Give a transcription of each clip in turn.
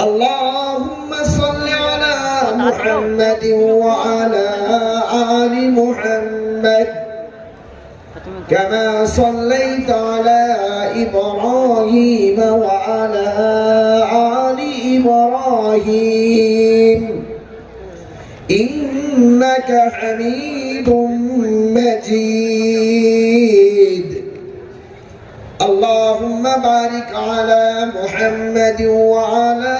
اللهم صل على محمد وعلى آل محمد كما صليت على إبراهيم وعلى آل إبراهيم إنك حميد مجيد اللهم بارك على محمد وعلى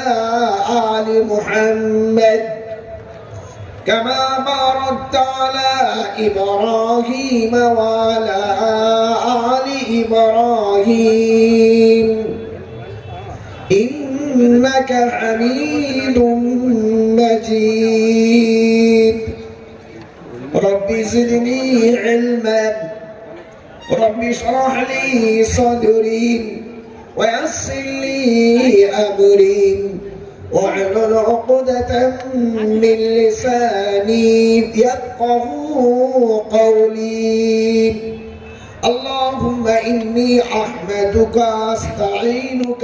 آل محمد كما باركت على إبراهيم وعلى آل إبراهيم إنك حميد مجيد رب زدني علما رب اشرح لي صدري ويسر لي أمري واحلل عقدة من لساني يفقه قولي اللهم إني أحمدك أستعينك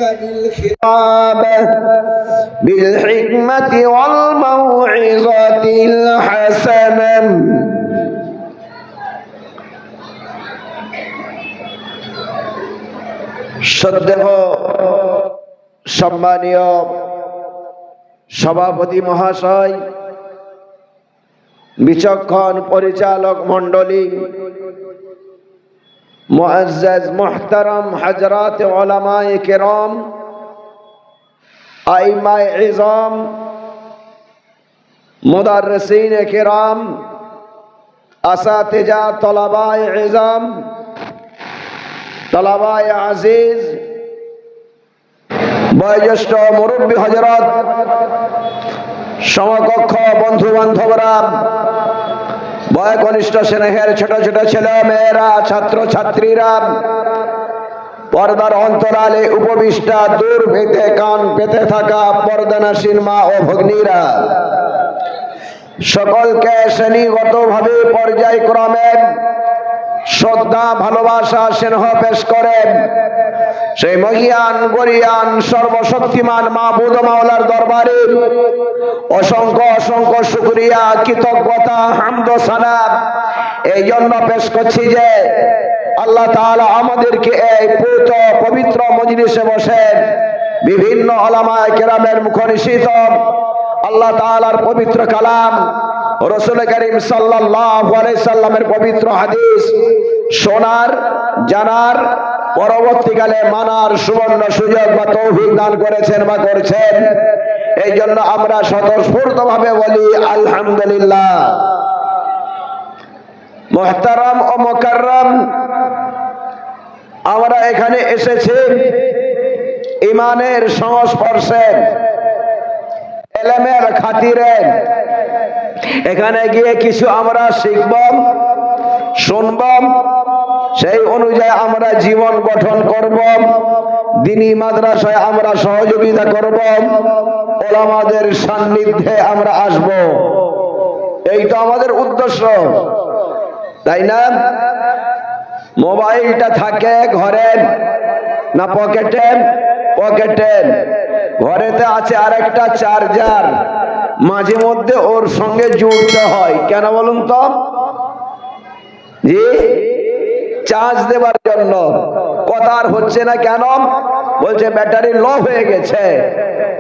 بالحكمة والموعظة الحسنة শ্রদ্ধেয় সম্মানীয় সভাপতি মহাশয়, বিচক্ষণ পরিচালক মণ্ডলী, মুআজ্জাজ মুহতারাম হযরত উলামায়ে কেরাম, আইম্মায়ে ইযম, মুদাররিসিনে কেরাম, আসাতিজা, তলাবায়ে ইযম, তলাবায়ে আজিজ, বয়োজ্যেষ্ঠ মুরব্বী হযরত, সমকক্ষ বন্ধু বান্ধবরা, বয়োকনিষ্ঠ স্নেহের ছোট ছোট ছেলে মেয়েরা, ছাত্র ছাত্রীরা, পর্দার অন্তরালে উপবিষ্টা, দূর পেতে কান পেতে থাকা পর্দানাসীন মা ও ভগ্নীরা, সকলকে শ্রেণীগতভাবে পর্যায়ক্রমে শ্রদ্ধা, ভালোবাসা, স্নেহ পেশ করেন সেই মহিয়ান গরিয়ান সর্বশক্তিমান মাবুদ মাওলার দরবারে অসংখ্য অসংখ্য শুকরিয়া, কৃতজ্ঞতা, হামদ ও সানা এই জন্য পেশ করছি যে আল্লাহ তাআলা আমাদেরকে এই পবিত্র মজলিসে বসে বিভিন্ন উলামায়ে কেরামের মুখনিসৃত আল্লাহ তাআলার পবিত্র কালাম, রাসূল করিম সাল্লাল্লাহু আলাইহি সাল্লামের পবিত্র হাদিস শোনার, জানার, পরবর্তীকালে মানার সুবর্ণ সুযোগ বা তৌফিক দান করেছেন বা করছেন। এই জন্য আমরা স্বতঃস্ফূর্তভাবে বলি আলহামদুলিল্লাহ। মুহতারাম ও মুকাররম, আমরা এখানে এসেছি ঈমানের সংস্পর্শে, ইলমের খাতিরে। এখানে গিয়ে কিছু আমরা শিখব, শুনব, সেই অনুযায়ী আমরা জীবন গঠন করব, দ্বীনি মাদ্রাসায় আমরা সহযোগিতা করব, উলামাদের সান্নিধ্যে আমরা আসব। এই তো আমাদের উদ্দেশ্য, তাই না? মোবাইলটা থাকে ঘরে না পকেটে? পকেটে। ঘরেতে আছে আরেকটা চার্জার, মাঝে মধ্যে ওর সঙ্গে জুড়তে হয়। কেন বলুন তো? জি, চার্জ দেবার জন্য। কথা আর হচ্ছে না কেন? বলছে ব্যাটারি লো হয়ে গেছে।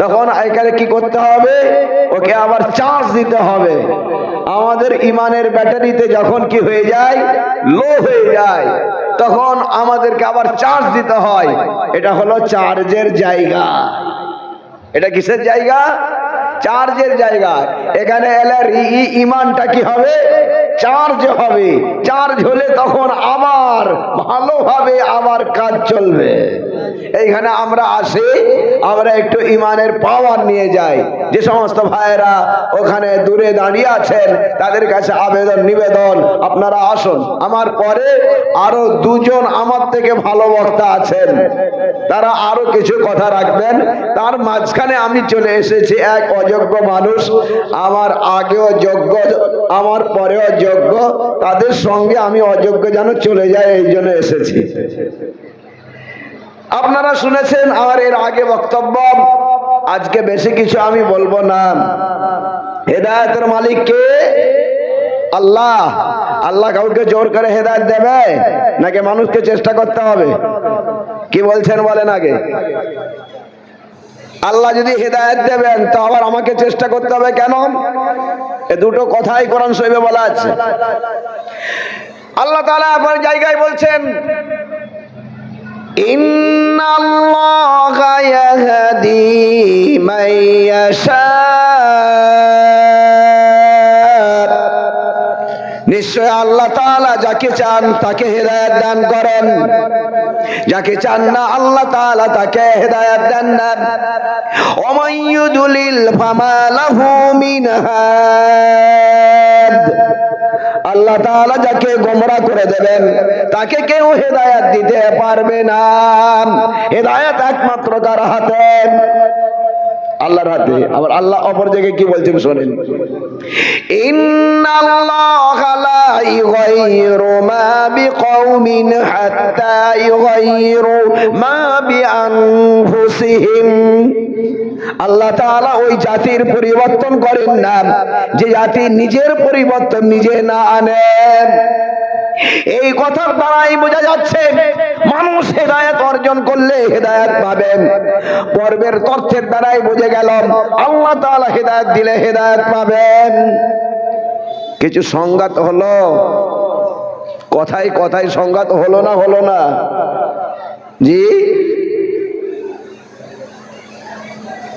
তখন এখানে কি করতে হবে? ওকে আবার চার্জ দিতে হবে। আমাদের ঈমানের ব্যাটারিতে যখন কি হয়ে যায়, লো হয়ে যায়, তখন আমাদেরকে আবার চার্জ দিতে হয়। এটা হলো চার্জের জায়গা। এটা কিসের জায়গা? চার্জের জায়গা। এখানে এলে ঈমানটা কি হবে? চার্জ হবে। চার্জ হলে তখন আবার ভালোভাবে আবার কাজ চলবে। এইখানে আমরা আসি, আমরা একটু ঈমানের পাওয়ার নিয়ে যাই। যে সমস্ত ভাইয়েরা ওখানে দূরে দাঁড়িয়ে আছেন, তাদের কাছে আবেদন নিবেদন, আপনারা আসুন। আমার পরে আরো দুজন আমার থেকে ভালো বক্তা আছেন, তারা আরো কিছু কথা রাখবেন। তার মাঝখানে আমি চলে এসেছি, এক অযোগ্য মানুষ, আমার আগেও যোগ্য, আমার পরেও যোগ্য, তাদের সঙ্গে আমি অযোগ্য যেন চলে যায়, এই জন্য এসেছি। আপনারা শুনেছেন আমার এর আগে বক্তব্য, আজকে বেশি কিছু আমি বলবো না। হেদায়েতের মালিক কে? আল্লাহ। আল্লাহ কাউকে জোর করে হেদায়েত দেবে নাকি মানুষকে চেষ্টা করতে হবে? কি বলছেন বলেন আগে? আল্লাহ যদি হেদায়েত দেবেন তো আবার আমাকে চেষ্টা করতে হবে কেন? এ দুটো কথাই কোরআন শরীফে বলা আছে। আল্লাহ তাআলা আপনার জায়গায় বলছেন, ইন্নাল্লাহা ইয়াহদি মান ইয়াশা, নিশ্চয় আল্লাহ তাআলা যাকে চান তাকে হেদায়েত দান করেন, যাকে চান না আল্লাহ তাআলা তাকে হেদায়েত দেন না। ওয়া মান ইউদলিল ফামা লাহু মিন হাদ, আল্লাহ তাআলা যাকে গোমরা করে দেবেন তাকে কেউ হেদায়েত দিতে পারবে না। হেদায়েত একমাত্র তার হাতে, আল্লাহর হাতে। আবার আল্লাহ অপর জায়গায় কি বলছেন শোনেন, ইন্নাল্লাহা লা ইউগাইয়িরু মা বিকাউমিন হাত্তা ইউগাইয়িরু মা বিআনফুসিহিম, আল্লাহ তাআলা ওই জাতির পরিবর্তন করেন না যে জাতি নিজের পরিবর্তন নিজে না আনেন। এই কথার দ্বারাই বোঝা যাচ্ছে মানুষ হেদায়েত অর্জন করলে হেদায়েত পাবেন। পর্বের তথ্যের দ্বারাই বুঝে গেল আল্লাহ তাআলা হেদায়েত দিলে হেদায়েত পাবেন। কিছু সংঘাত হলো, কথায় কথায় সংঘাত হলো না? হলো না জি?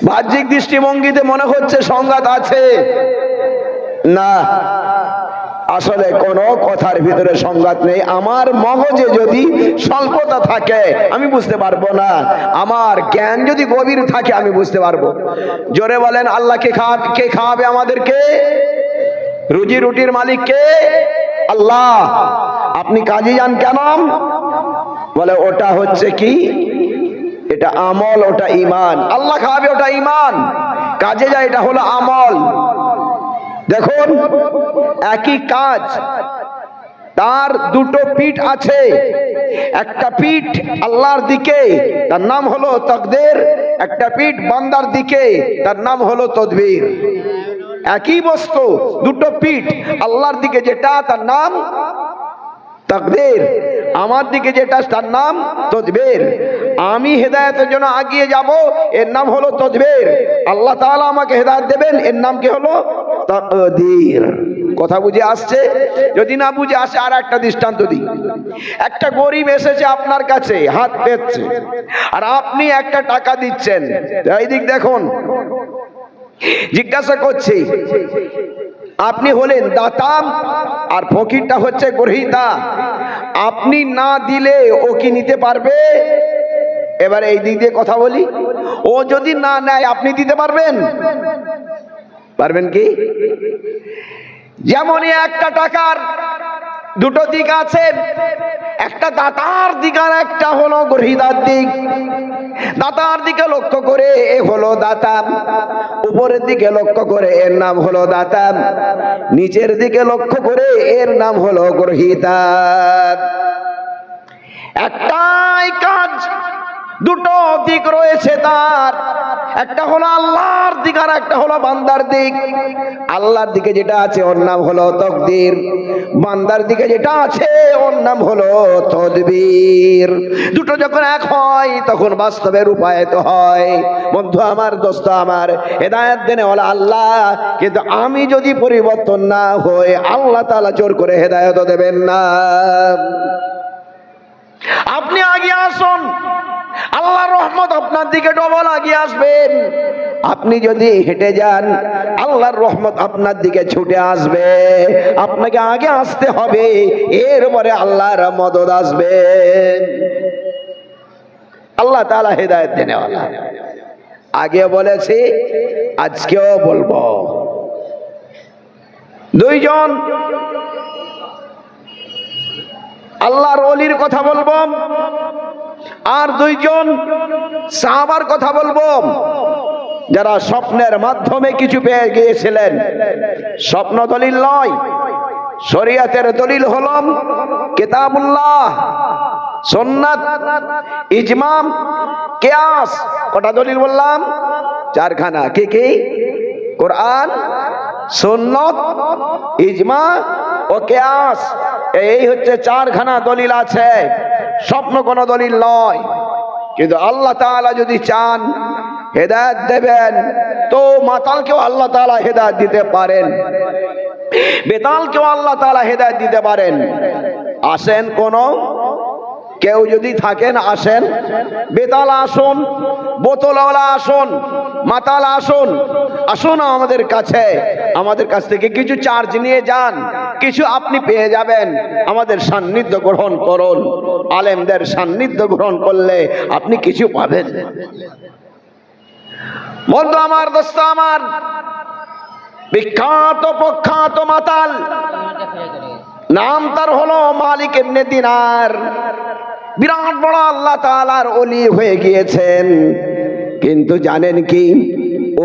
বাহ্যিক দৃষ্টিভঙ্গিতে মনে হচ্ছে সংঘাত আছে, না, আসলে কোন কথার ভিতরে সংঘাত নেই। আমার মগজে যদি স্বল্পতা থাকে আমি বুঝতে পারবো না, আমার জ্ঞান যদি গভীর থাকে আমি বুঝতে পারবো। জোরে বলেন, আল্লাহ কে খাওয়াবে আমাদেরকে? রুজি রুটির মালিক কে? আল্লাহ। আপনি কাজে যান কেন? বলে ওটা হচ্ছে কি, এটা আমল, ওটা ঈমান। আল্লাহ খাওয়াবে, ওটা ঈমান। কাজে যায়, এটা হলো আমল। দেখুন, একই কাজ, তার দুটো পিঠ আছে। একটা পিঠ আল্লাহর দিকে, তার নাম হলো তাকদীর। একটা পিঠ বান্দার দিকে, তার নাম হলো তদবির। একই বস্তু, দুটো পিঠ। আল্লাহর দিকে যেটা তার নাম তাকদীর, আমার দিকে যেটা তার নাম তদবির। আমি হেদায়েতের জন্য আগিয়ে যাব, এর নাম হলো তদবির। আল্লাহ তাআলা আমাকে হেদায়েত দেবেন, এর নাম কি হলো? তাকদীর। কথা বুঝে আসছে? যদি না বুঝে আসে আর একটা দৃষ্টান্ত দিই। একটা গরিব এসেছে আপনার কাছে, হাত পেতছে, আর আপনি একটা টাকা দিচ্ছেন। এই দিক দেখুন, জিজ্ঞাসা করছি, আপনি হলেন দাতা আর ফকিরটা হচ্ছে গ্রহীতা। আপনি না দিলে ও কি নিতে পারবে? এবার এই দিক দিয়ে কথা বলি, ও যদি না নেয় আপনি দিতে পারবেন? পারবেন কি? যেমনই একটা টাকার দুটো দিক আছে, একটা দাতার দিক আর একটা হলো গ্রহীতার দিক। দাতার দিকে লক্ষ্য করে এ হলো দাতা, উপরের দিকে লক্ষ্য করে এর নাম হলো দাতা, নিচের দিকে লক্ষ্য করে এর নাম হলো গ্রহীতা। একটাই কাজ, দুটো দিক রয়েছে তার। একটা হলো আল্লাহর দিক আর একটা হলো বান্দার দিক। আল্লাহর দিকে যেটা আছে ওর নাম হলো তাকদীর, বান্দার দিকে যেটা আছে ওর নাম হলো তদবির। দুটো যখন এক হয় তখন বাস্তবে রূপায়িত হয়। বন্ধু আমার, দোস্ত আমার, হেদায়েত দেনে ওয়ালা আল্লাহ, কিন্তু আমি যদি পরিবর্তন না হই আল্লাহ তাআলা জোর করে হেদায়েত দেবেন না। আপনি আগিয়ে আসুন, আল্লাহর রহমত আপনার দিকে ডবল আগিয়ে আসবেন। আপনি যদি হেঁটে যান আল্লাহর রহমত আপনার দিকে ছুটে আসবে। আপনাকে আগে আসতে হবে, এরপরে আল্লাহর মদদ আসবে। আল্লাহ তাআলা হেদায়েত দেনেওয়ালা। আগে বলেছি, আজকেও বলবো, দুইজন আল্লাহর ওলির কথা বলবো, আর দুইজন সাহাবার কথা বলবো যারা স্বপ্নের মাধ্যমে কিছু পেয়ে গিয়েছিলেন। স্বপ্ন দলিল নয়, শরীয়তের দলিল হলো কিতাবুল্লাহ, সুন্নাত, ইজমা, কিয়াস। কটা দলিল বললাম? চারখানা। কি কি? কোরআন, সুন্নাত, ইজমা ও কিয়াস। এই হচ্ছে চারখানা দলিল আছে, স্বপ্ন কোনো দলিল নয়। কিন্তু আল্লাহ তাআলা যদি চান হেদায়েত দেবেন, তো মাতালকেও আল্লাহ তাআলা হেদায়েত দিতে পারেন, বেতালকেও আল্লাহ তাআলা হেদায়েত দিতে পারেন। আসেন, কোন কেউ যদি থাকেন আসেন, বেতাল আসুন, বোতলওয়ালা আসুন, মাতাল আসুন, আসুন আমাদের কাছে, আমাদের কাছ থেকে কিছু চার্জ নিয়ে যান, কিছু আপনি পেয়ে যাবেন। আমাদের সান্নিধ্য গ্রহণ করুন, আলেমদের সান্নিধ্য গ্রহণ করলে আপনি কিছু পাবেন। বন্ধু আমার, দোস্ত আমার, বিখ্যাত প্রখ্যাত মাতাল, নাম তার হলো মালিক ইবনে দিনার। বিরাট বড় আল্লাহ তাআলার ওলি হয়ে গিয়েছেন। কিন্তু জানেন কি,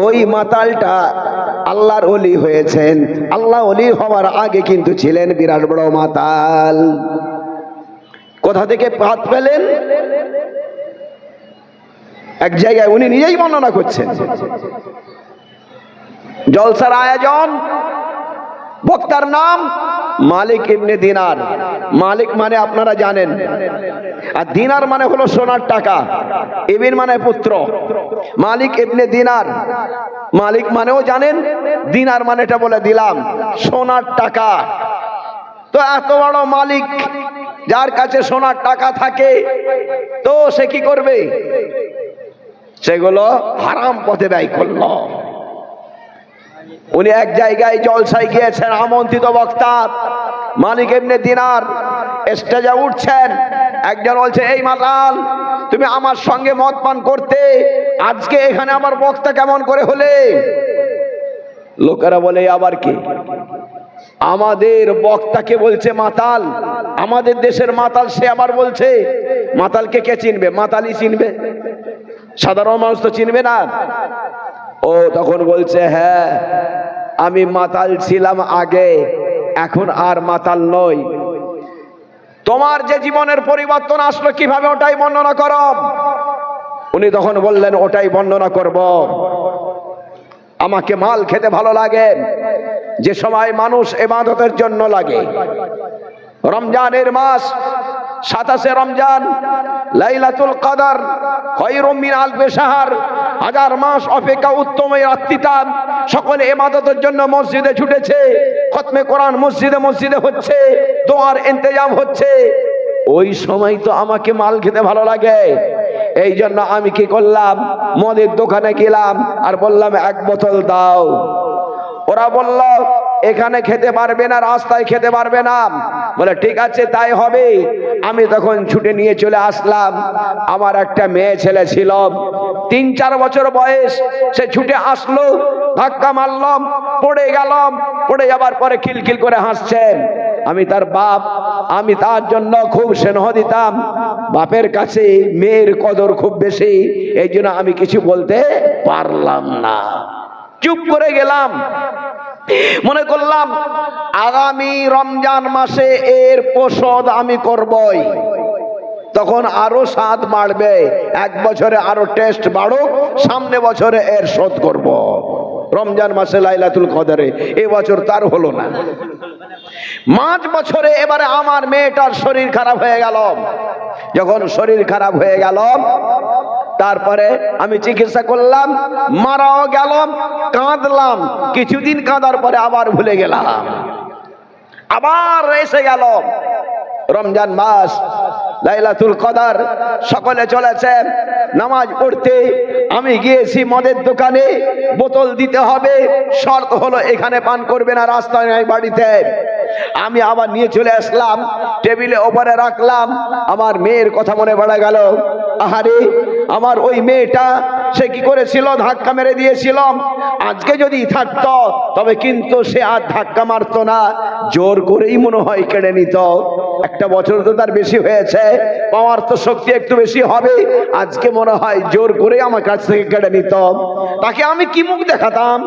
ওই মাতালটা আল্লাহর ওলি হয়েছেন, আল্লাহ ওলি হওয়ার আগে কিন্তু ছিলেন বিরাট বড় মাতাল। কোথা থেকে হাত পেলেন? এক জায়গায় উনি নিজেই বর্ণনা করছেন। জলসার আয়োজন, বক্তার নাম মালিক ইবনে দিনার। মালিক মানে আপনারা জানেন, আর দিনার মানে হলো সোনার টাকা, ইবিন মানে পুত্র। মালিক ইবনে দিনার, মালিক মানেও জানেন, দিনার মানেটা বলে দিলাম সোনার টাকা। তো এত বড় মালিক, যার কাছে সোনার টাকা থাকে, তো সে কি করবে? সেগুলো হারাম পথে ব্যয় করলো। উনি এক জায়গায় জলসায় গিয়েছেন, আমন্ত্রিত বক্তা মালিক ইবনে দিনার স্টেজে উঠছেন। একজন বলছে, এই মাতাল, তুমি আমার সঙ্গে মদ পান করতে, আজকে এখানে আমার বক্তা কেমন করে হলে? লোকেরা বলে, আবার কি? আমাদের বক্তাকে বলছে মাতাল, আমাদের দেশের মাতাল, সে আবার বলছে মাতালকে কে চিনবে? মাতালই চিনবে, সাধারণ মানুষ তো চিনবে না। ও তখন বলছে, হ্যাঁ আমি মাতাল ছিলাম আগে, এখন আর মাতাল নই। তোমার যে জীবনের পরিবর্তন আসলো কিভাবে, ওটাই বর্ণনা করো। উনি তখন বললেন, ওটাই বর্ণনা করব। আমাকে মাল খেতে ভালো লাগে যে সময় মানুষ ইবাদতের জন্য লাগে। রমজানের মাস, 27শে রমজান, লাইলাতুল কদর খায়রুম মিন আলফি শাহর, হাজার মাস অপেক্ষা উত্তম এই রাত্রিটা। সকলে ইবাদতের জন্য মসজিদে ছুটেছে, খতমে কোরআন মসজিদে মসজিদে হচ্ছে, দোয়ার ইন্তজাম হচ্ছে। ওই সময় তো আমাকে মাল খেতে ভালো লাগে, এই জন্য আমি কি করলাম, মদের দোকানে গেলাম আর বললাম, এক বোতল দাও। ওরা বলল, এখানে খেতে পারবে না, রাস্তায় খেতে পারবে না। বলে, ঠিক আছে তাই হবে। আমি তখন ছুটে নিয়ে চলে আসলাম। আমার একটা মেয়ে ছেলে ছিল, 3-4 বছর বয়স, সে ছুটে আসলো, ধাক্কা মারলাম, পড়ে গেলাম। পড়ে যাবার পরে খিলখিল করে হাসছেন। আমি তার বাপ, আমি তার জন্য খুব স্নেহ দিতাম। বাপের কাছে মেয়ের কদর খুব বেশি, এই জন্য আমি কিছু বলতে পারলাম না, চুপ করে গেলাম। মনে করলাম আগামী রমজান মাসে এর প্রশোধ আমি করবই, তখন আরো স্বাদ বাড়বে, 1 বছরে আরো টেস্ট বাড়ুক, সামনে বছরে এর শোধ করব। রমজান মাসে লাইলাতুল কদরে, এবছর তার হলো না। 5 বছরে এবারে আমার মেয়েটার শরীর খারাপ হয়ে গেল। যখন শরীর খারাপ হয়ে গেল, তারপরে আমি চিকিৎসা করলাম, মারাও গেলাম, কাঁদলাম। কিছুদিন কাঁদার পরে আবার ভুলে গেলাম। আবার এসে গেল রমজান মাস, লাইলাতুল কদর, সকলে চলেছে নামাজ পড়তে। আমি গিয়েছি মদের দোকানে, বোতল দিতে হবে, শর্ত হলো এখানে পান করবে না, রাস্তায় নাই, বাড়িতে। আমি আবার নিয়ে চলে আসলাম, টেবিলে ওপরে রাখলাম। আমার মেয়ের কথা মনে পড়ে গেল। আহারে, আমার ওই মেয়েটা, সে কি করেছিল, ধাক্কা মেরে দিয়েছিলাম। আজকে যদি থাকতো তবে কিন্তু সে আর ধাক্কা মারতো না, জোর করেই মনে হয় কেড়ে নিত। 1 বছর তো তার বেশি হয়েছে, পাওয়ার তো শক্তি একটু বেশি হবে। আজকে মনে হয় জোর করে আমার কাছ থেকে কেড়ে নিত। তাকে আমি কি মুখ দেখাতাম?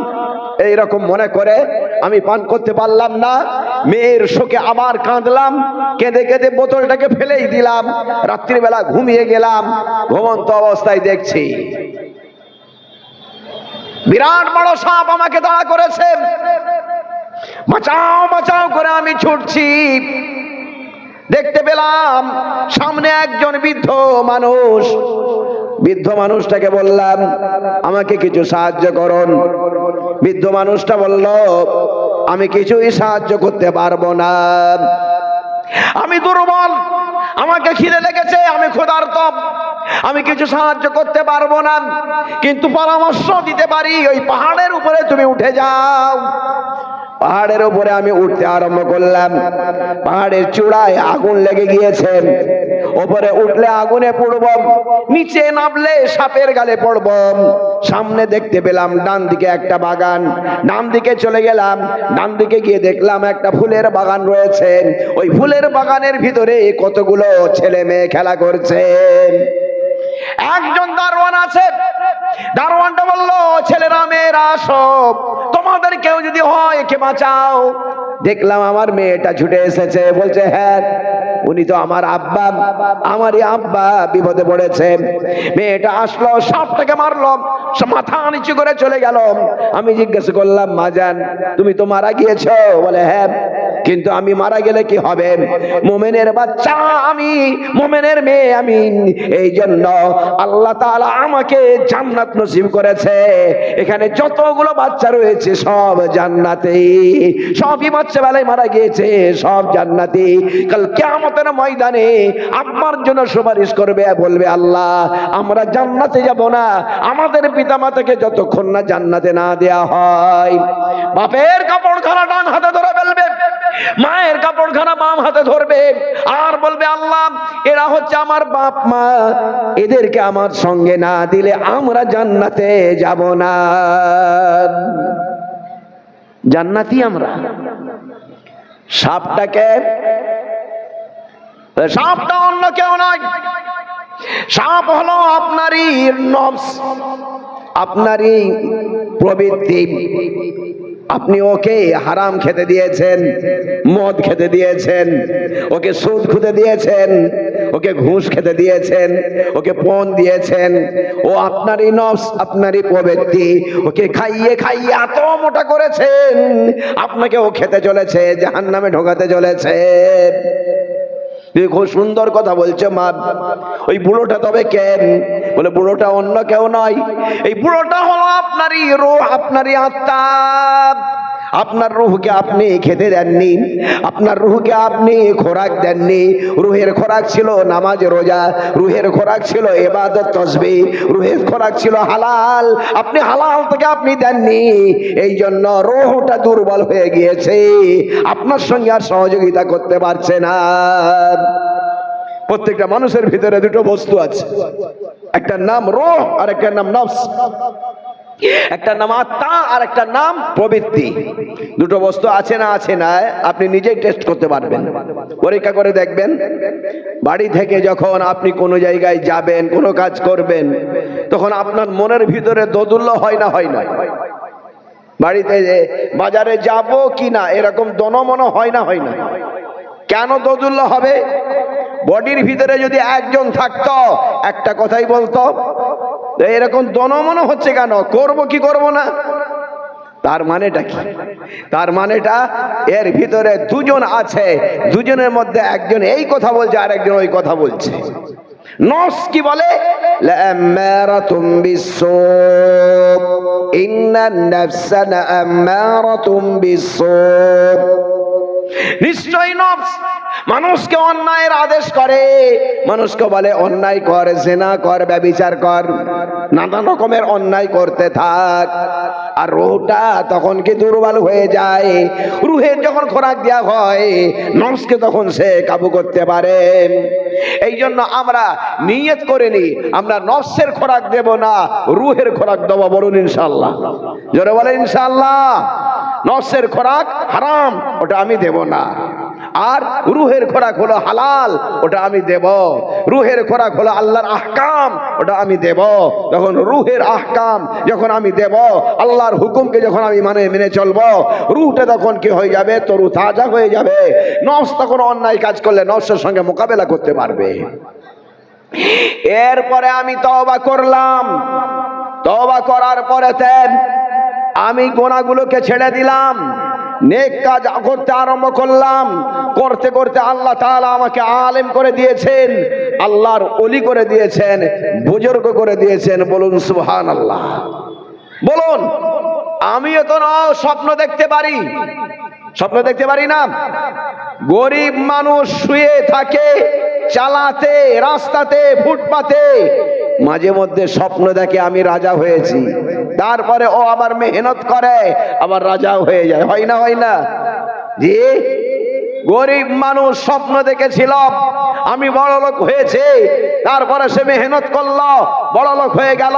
এইরকম মনে করে আমি পান করতে পারলাম না। মেয়ের শোকে আবার কাঁদলাম, কেঁদে কেঁদে বোতলটাকে ফেলেই দিলাম। রাত্রিবেলা ঘুমিয়ে গেলাম। ঘুমন্ত অবস্থায় দেখছি বিরাট বড় সাপ আমাকে তাড়া করেছে, বাঁচাও বাঁচাও করে আমি ছুটছি। দেখতে পেলাম সামনে একজন বৃদ্ধ মানুষ। বৃদ্ধ মানুষটাকে বললাম, আমাকে কিছু সাহায্য করুন। বৃদ্ধ মানুষটা বলল, আমি কিছুই সাহায্য করতে পারবো না, আমি দুর্বল, আমাকে খিদে লেগেছে, আমি ক্ষুধার্ত, আমি কিছু সাহায্য করতে পারবো না, কিন্তু পরামর্শ দিতে পারি, ওই পাহাড়ের উপরে তুমি উঠে যাও। পাহাড়ের উপরে আমি উঠতে আরম্ভ করলাম। পাহাড়ের চূড়ায় আগুন লেগে গিয়েছে, উপরে উঠলে আগুনে পড়ব, নিচে নামলে সাপের গালে পড়ব। সামনে দেখতে পেলাম ডান দিকে একটা বাগান, ডান দিকে চলে গেলাম, ডান দিকে গিয়ে দেখলাম একটা ফুলের বাগান রয়েছে। ওই ফুলের বাগানের ভিতরে কতগুলো ছেলে মেয়ে খেলা করছে। একজন দারোয়ান আছে, দারোয়ানটা বললো, ছেলেরা মেয়েরা সব, তোমাদের কেউ যদি হয় একে বাঁচাও। দেখলাম আমার মেয়েটা ছুটে এসেছে, বলছে হ্যাঁ উনি তো আমার আব্বা, আমারই আব্বা বিপদে পড়েছে। মেয়েটা আসলো, সাপটাকে মারলো, মাথা নিচু করে চলে গেল। আমি জিজ্ঞেস করলাম, মাজান তুমি তো মারা গিয়েছো? বলে হ্যাঁ, কিন্তু আমি মারা গেলে কি হবে? মোমেনের বাচ্চা আমি, মোমেনের মেয়ে আমি, এই জন্য আল্লাহ তাআলা আমাকে জান্নাত নসিব করেছে। এখানে যতগুলো বাচ্চা রয়েছে সব জান্নাতি, সবই বাচ্চা বেলায় মারা গিয়েছে, সব জান্নাতি। কাল কিয়ামতের ময়দানে আব্বার জন্য সুপারিশ করবে, বলবে আল্লাহ আমরা জান্নাতে যাব না আমাদের পিতামাতাকে যতক্ষণ না জান্নাতে না দেয়া হয়। বাপের কাপড়খানা ডান হাতে ধরে ফেলবে, মায়ের কাপড়খানা বাম হাতে ধরবে, আর বলবে আল্লাহ এরা হচ্ছে আমার বাপ মা, এদেরকে আমার সঙ্গে না দিলে আমরা জান্নাতে যাব না। জান্নাতি আমরা। সাপটাকে, সাপটা অন্য কেউ নয়, সাপ হলো আপনারই নফস, আপনারই প্রবৃত্তি। আপনি ওকে হারাম খেতে দিয়েছেন, মদ খেতে দিয়েছেন, ওকে সুদ খেতে দিয়েছেন, ওকে ঘুষ খেতে দিয়েছেন, ওকে পণ দিয়েছেন। ও আপনারই নফস, আপনারই প্রবৃত্তি। ওকে খাইয়ে খাইয়ে এত মোটা করেছেন, আপনাকে ও খেতে চলেছে, জাহান্নামে ঢোকাতে চলেছে। খুব সুন্দর কথা বলছে মা। ওই বুড়োটা তবে কেন? বলে বুড়োটা অন্য কেউ নয়, এই বুড়োটা হলো আপনারই রূহ, আপনারই আত্মা। আপনার রূহকে আপনি খেতে দেননি, আপনার রূহকে আপনি খোরাক দেননি। রূহের খোরাক ছিল নামাজ রোজা, রূহের খোরাক ছিল ইবাদত তাসবিহ, রূহের খোরাক ছিল হালাল, আপনি হালাল থেকে আপনি দেননি। এই জন্য রূহটা দুর্বল হয়ে গিয়েছে, আপনার সঙ্গে আর সহযোগিতা করতে পারছে না। প্রত্যেকটা মানুষের ভিতরে দুটো বস্তু আছে, একটা নাম রূহ আর একটা নাম নফস, একটা নাম আত্মা আর একটা নাম প্রবৃত্তি। দুটো বস্তু আছে না? আছে না? আপনি নিজেই টেস্ট করতে পারবেন, পরীক্ষা করে দেখবেন। বাড়ি থেকে যখন আপনি কোনো জায়গায় যাবেন, কোনো কাজ করবেন, তখন আপনার মনের ভিতরে দোদুল্য হয় না? হয় না? বাড়িতে বাজারে যাব কি না এরকম দনমন হয় না? হয় না? কেন দোদুল্য হবে? বডির ভিতরে যদি একজন থাকতো একটা কথাই বলতো, এরকম দনমন হচ্ছে কেন, করব কি করব না? তার মানেটা কি? তার মানেটা এর ভিতরে দুজন আছে, দুজনের মধ্যে একজন এই কথা বলছে আর একজন ওই কথা বলছে। নফস কি বলে? লাআমারাতুম বিসসু, ইন্নান নাফসা লাআমারাতুম বিসসু। নিশ্চয়ই নফস মানুষকে অন্যায়ের আদেশ করে, মানুষকে বলে অন্যায় কর, জিনা কর, ব্যভিচার কর, নানান রকমের অন্যায় করতে থাক। আর রূহটা তখন কি দুর্বল হয়ে যায়। রূহের যখন খোরাক দেওয়া হয়, নফসকে তখন সে কাবু করতে পারে। এই জন্য আমরা নিয়ত করে নি, আমরা নফসের খোরাক দেব না, রূহের খোরাক দেবো। বলুন ইনশাআল্লাহ, জোরে বলেন ইনশাআল্লাহ। নফসের খোরাক হারাম, ওটা আমি দেব না। আর রূহের খোরাক হলো হালাল, ওটা আমি দেব। রূহের খোরাক হলো আল্লাহর আহকাম, ওটা আমি দেব। যখন রূহের আহকাম যখন আমি দেব, আল্লাহর হুকুমকে যখন আমি মেনে চলবো, রূহটা তখন কি হয়ে যাবে? তরু তাজা হয়ে যাবে। নফস তখন অন্যায় কাজ করলে নফসের সঙ্গে মোকাবেলা করতে পারবে। এরপরে আমি তওবা করলাম, তওবা করার পরে আমি গোনাগুলোকে ছেড়ে দিলাম, নেক কাজ করতে আরম্ভ করলাম। করতে করতে আল্লাহ তাআলা আমাকে আলেম করে দিয়েছেন, আল্লাহর ওলি করে দিয়েছেন, বুজুর্গ করে দিয়েছেন। বলুন সুবহানাল্লাহ। বলুন, আমিও তো স্বপ্ন দেখতে পারি, স্বপ্ন দেখতে পারি না? গরিব মানুষ শুয়ে থাকে চালাতে, রাস্তাতে, ফুটপাতে, মাঝে মধ্যে স্বপ্ন দেখে আমি রাজা হয়েছি, তারপরে ও আবার মেহনত করে আবার রাজা হয়ে যায়। হয় না? হয় না? জি, গরিব মানুষ স্বপ্ন দেখেছিল আমি বড় লোক হয়েছে, তারপরে সে মেহনত করলো, বড় লোক হয়ে গেল।